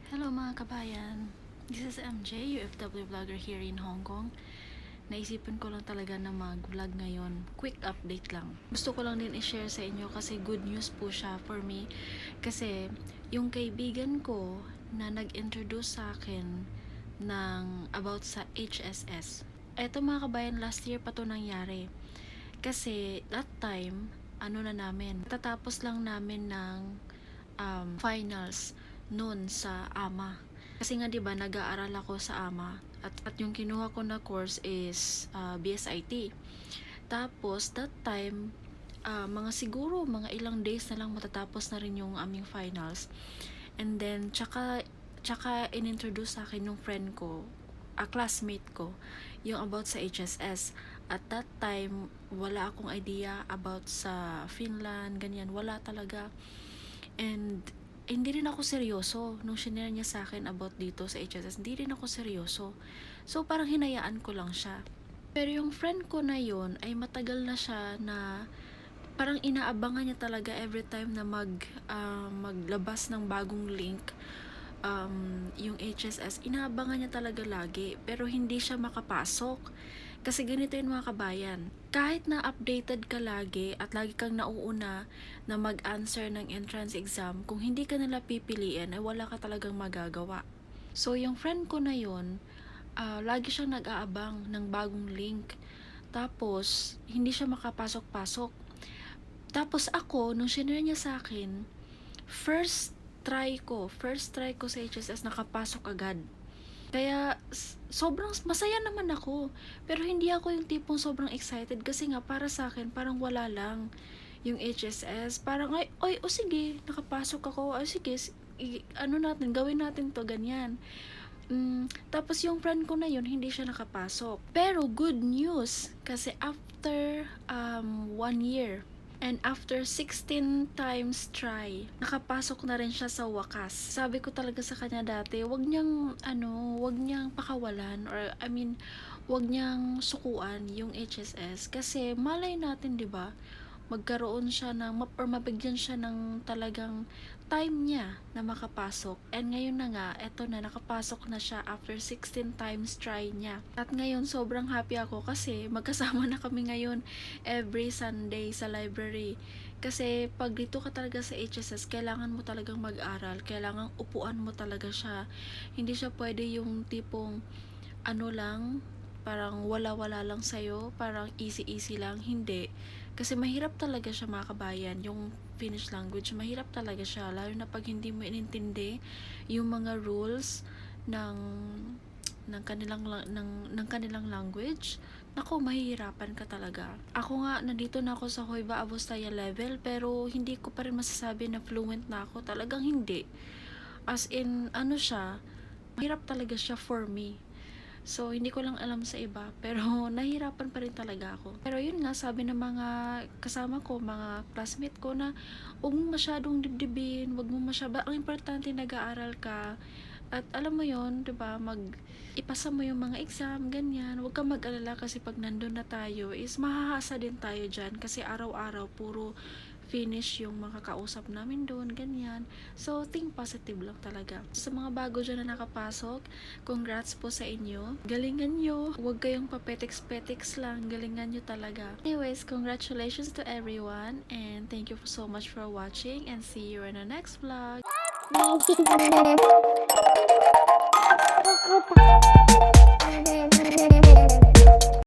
Hello mga kabayan, this is MJ, UFW vlogger here in Hong Kong. Naisipan ko lang talaga na mag-vlog ngayon, quick update lang. Gusto ko lang din i-share sa inyo kasi good news po siya for me. Kasi yung kaibigan ko na nag-introduce sa akin ng about sa HSS. Eto mga kabayan, last year pa to nangyari. Kasi that time, tatapos lang namin ng finals noon sa AMA. Kasi nga 'di ba nag-aaral ako sa AMA at yung kinuha ko na course is BSIT. Tapos that time mga ilang days na lang matatapos na rin yung aming finals. And then tsaka inintroduce sa akin yung friend ko, classmate ko, yung about sa HSS. At that time, wala akong idea about sa Finland, ganyan, wala talaga. And hindi rin ako seryoso nung shinare niya sa akin about dito sa HSS. Hindi rin ako seryoso. So parang hinayaan ko lang siya. Pero yung friend ko na yun ay matagal na siya na parang inaabangan niya talaga every time na maglabas ng bagong link yung HSS. Inaabangan niya talaga lagi pero hindi siya makapasok. Kasi ganito yun mga kabayan, kahit na updated ka lagi at lagi kang nauuna na mag-answer ng entrance exam, kung hindi ka nila pipiliin ay wala ka talagang magagawa. So yung friend ko na yun, lagi siyang nag-aabang ng bagong link. Tapos hindi siya makapasok-pasok. Tapos ako, nung shinare niya sa akin, first try ko sa HSS, nakapasok agad. Kaya sobrang masaya naman ako. Pero hindi ako yung tipong sobrang excited kasi nga para sa akin parang wala lang yung HSS. Parang sige, nakapasok ako. Ay sige, gawin natin to, ganyan. Tapos yung friend ko na yun, hindi siya nakapasok. Pero good news kasi after 1 year and after 16 times try, nakapasok na rin siya sa wakas. Sabi ko talaga sa kanya dati, wag niyang pakawalan, or wag niyang sukuan yung HSS kasi malay natin, 'di ba? Magkaroon siya or mabigyan siya ng talagang time niya na makapasok. And ngayon na nga, eto na, nakapasok na siya after 16 times try niya. At ngayon, sobrang happy ako kasi magkasama na kami ngayon every Sunday sa library. Kasi pag dito ka talaga sa HSS, kailangan mo talagang mag-aral. Kailangan upuan mo talaga siya. Hindi siya pwede yung tipong parang wala-wala lang sa'yo, parang easy-easy lang. Hindi. Kasi mahirap talaga siya mga kabayan, yung Finnish language, mahirap talaga siya, lalo na pag hindi mo inintindi yung mga rules ng kanilang language. Nako, mahihirapan ka talaga. Ako nga, nandito na ako sa Hoiva Avostaya level, pero hindi ko pa rin masasabi na fluent na ako. Talagang hindi. As in, mahirap talaga siya for me. So, hindi ko lang alam sa iba, pero nahihirapan pa rin talaga ako. Pero yun nga, sabi ng mga kasama ko, mga classmate ko na huwag mo masyadong dibdibin, huwag mo ang importante nag-aaral ka. At alam mo yun, 'di ba, ipasa mo yung mga exam, ganyan. Huwag kang mag-alala kasi pag nandun na tayo, is mahahasa din tayo dyan kasi araw-araw puro finish yung makakausap namin doon, ganyan. So, think positive lang talaga. Sa mga bago dyan na nakapasok, congrats po sa inyo. Galingan nyo. Huwag kayong papetiks-petiks lang. Galingan nyo talaga. Anyways, congratulations to everyone and thank you so much for watching and see you in the next vlog.